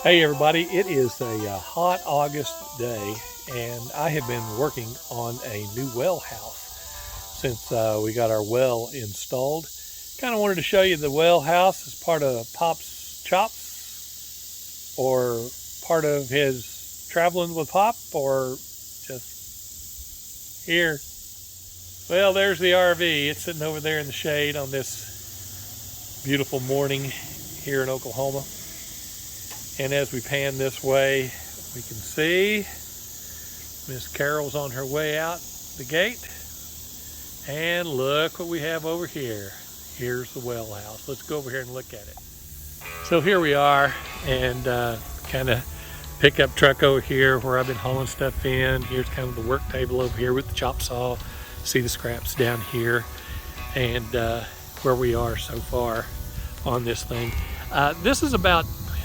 Hey everybody, it is a hot August day and I have been working on a new well house since we got our well installed. Kind of wanted to show you the well house as part of Pop's Chops or part of his traveling with Pop or just here. Well, there's the RV. It's sitting over there in the shade on this beautiful morning here in Oklahoma. And as we pan this way, we can see Miss Carol's on her way out the gate. And look what we have over here. Here's the well house. Let's go over here and look at it. So here we are, and kind of pickup truck over here where I've been hauling stuff in. Here's kind of the work table over here with the chop saw. See the scraps down here, and where we are so far on this thing.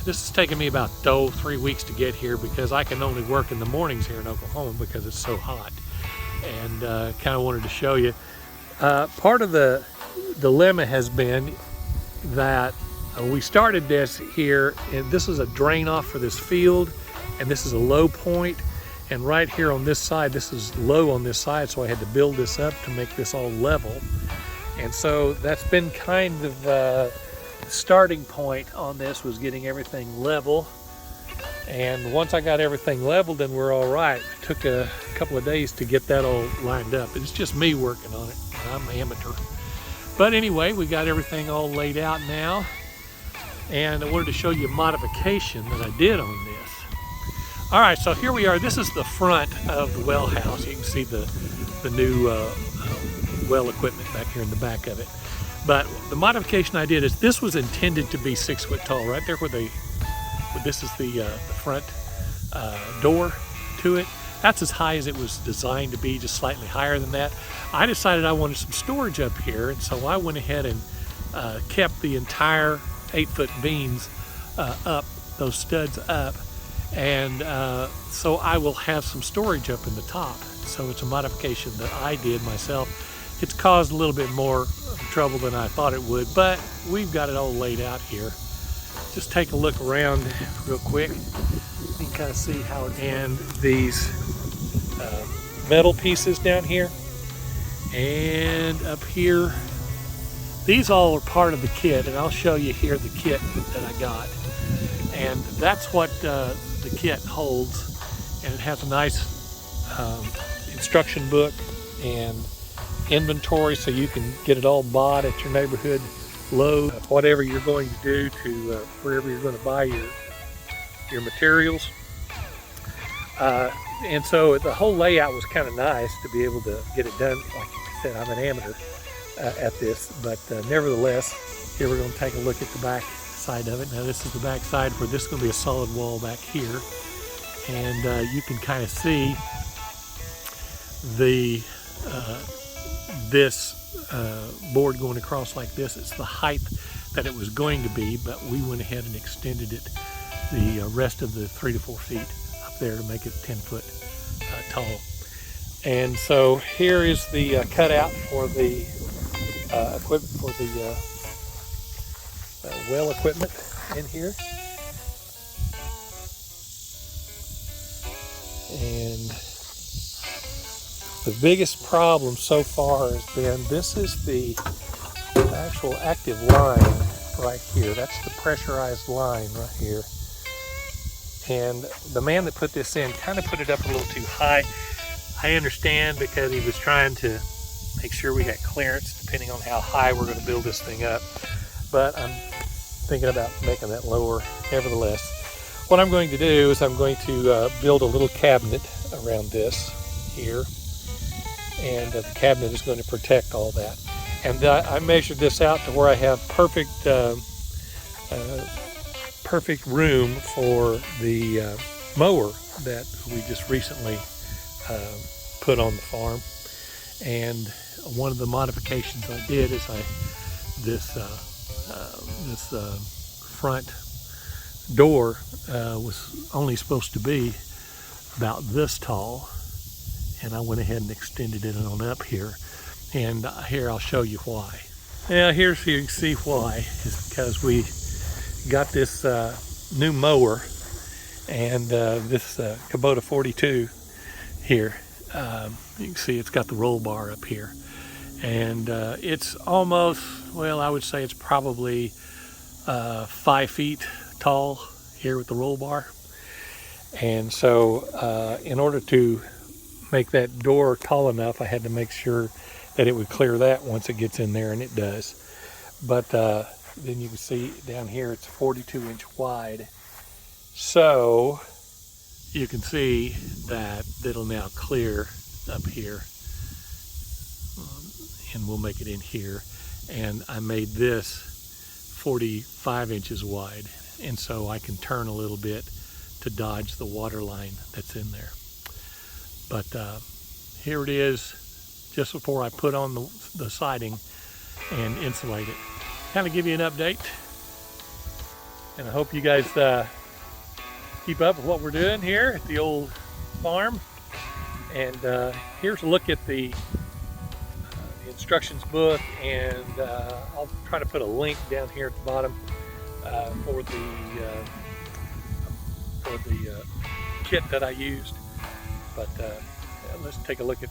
This has taken me about 3 weeks to get here because I can only work in the mornings here in Oklahoma because it's so hot. And kind of wanted to show you. Part of the dilemma has been that we started this here, and this is a drain off for this field, and this is a low point. And right here on this side, this is low on this side, so I had to build this up to make this all level. And so that's been kind of the starting point on this, was getting everything level. And once I got everything leveled, then we're all right. It took a couple of days to get that all lined up. It's just me working on it. I'm an amateur. But anyway, we got everything all laid out now. And I wanted to show you a modification that I did on this. All right, so here we are. This is the front of the well house. You can see the new well equipment back here in the back of it. But the modification I did is this was intended to be 6 foot tall. Right there where this is the front door to it. That's as high as it was designed to be, just slightly higher than that. I decided I wanted some storage up here, and so I went ahead and kept the entire 8-foot beams up, those studs up. And so I will have some storage up in the top. So it's a modification that I did myself. It's caused a little bit more trouble than I thought it would, but we've got it all laid out here. Just take a look around real quick. You can kind of see how it, and these metal pieces down here and up here. These all are part of the kit, and I'll show you here the kit that I got. And that's what the kit holds, and it has a nice instruction book and inventory, so you can get it all bought at your neighborhood Lowe's, whatever you're going to do to wherever you're going to buy your materials. And so the whole layout was kind of nice to be able to get it done. Like I said, I'm an amateur at this, but nevertheless, here we're going to take a look at the back side of it. Now this is the back side where this is going to be a solid wall back here, and you can kind of see the this board going across like this. It's the height that it was going to be, but we went ahead and extended it the rest of the 3 to 4 feet up there to make it 10 foot tall. And so here is the cutout for the equipment, for the well equipment in here. And the biggest problem so far has been, this is the actual active line right here. That's the pressurized line right here. And the man that put this in kind of put it up a little too high. I understand, because he was trying to make sure we got clearance depending on how high we're going to build this thing up. But I'm thinking about making that lower nevertheless. What I'm going to do is I'm going to build a little cabinet around this here. And the cabinet is going to protect all that. And I measured this out to where I have perfect room for the mower that we just recently put on the farm. And one of the modifications I did is this front door was only supposed to be about this tall. And I went ahead and extended it on up here. And here I'll show you why. Now here's so you can see why. Is because we got this new mower And this Kubota 42 here, you can see it's got the roll bar up here. And it's almost, well, I would say it's probably 5 feet tall here with the roll bar. And so in order to make that door tall enough, I had to make sure that it would clear that once it gets in there, and it does. But then you can see down here it's 42-inch wide. So you can see that it'll now clear up here, and we'll make it in here. And I made this 45 inches wide, and so I can turn a little bit to dodge the water line that's in there. But here it is, just before I put on the siding and insulate it. Kind of give you an update, and I hope you guys keep up with what we're doing here at the old farm. And here's a look at the instructions book, and I'll try to put a link down here at the bottom for the kit that I used. But let's take a look at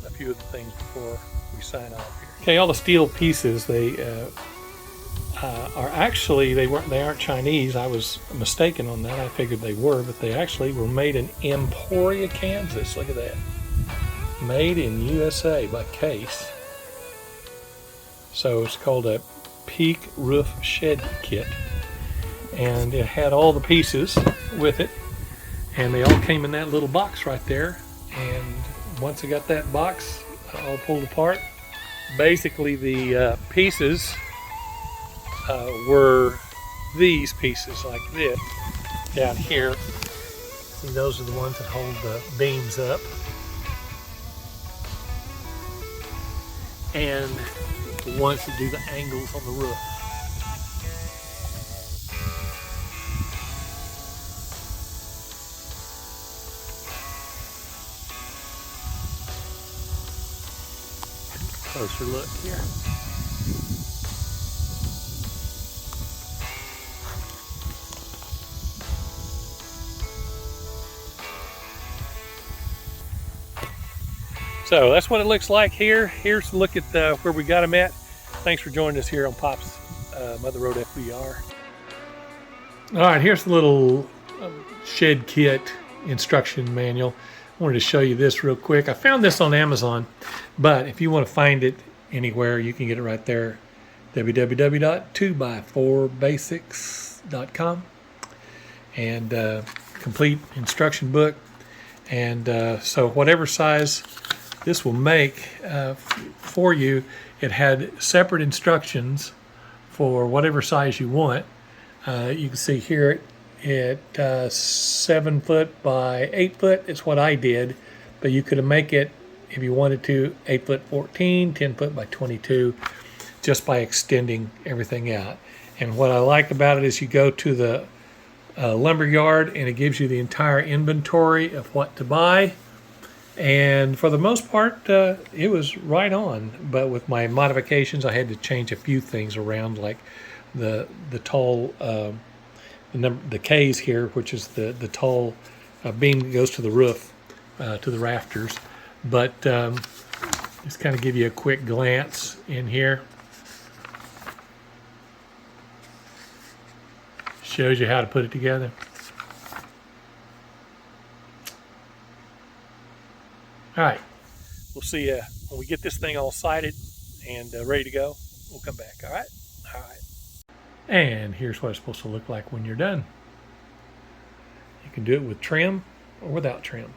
a few of the things before we sign off here. Okay, all the steel pieces, they are actually, they aren't Chinese. I was mistaken on that. I figured they were, but they actually were made in Emporia, Kansas. Look at that. Made in USA by Case. So it's called a Peak Roof Shed Kit. And it had all the pieces with it, and they all came in that little box right there. And once I got that box all pulled apart, basically the pieces were these pieces like this down here. See, those are the ones that hold the beams up, and the ones that do the angles on the roof. Closer look here. So that's what it looks like here. Here's a look at where we got them at. Thanks for joining us here on Pop's Mother Road FBR. All right, here's the little shed kit instruction manual. I wanted to show you this real quick. I found this on Amazon, but if you want to find it anywhere, you can get it right there. www.2x4basics.com, and complete instruction book. And so whatever size this will make for you, it had separate instructions for whatever size you want. You can see here at 7 foot by 8 foot is what I did, but you could make it, if you wanted to, 8 foot 14, 10 foot by 22, just by extending everything out. And what I like about it is you go to the lumber yard, and it gives you the entire inventory of what to buy. And for the most part, it was right on. But with my modifications, I had to change a few things around, like the tall the K's here, which is the tall beam that goes to the roof, to the rafters. But just kind of give you a quick glance in here. Shows you how to put it together. All right, we'll see you when we get this thing all sighted and ready to go. We'll come back. All right. And here's what it's supposed to look like when you're done. You can do it with trim or without trim.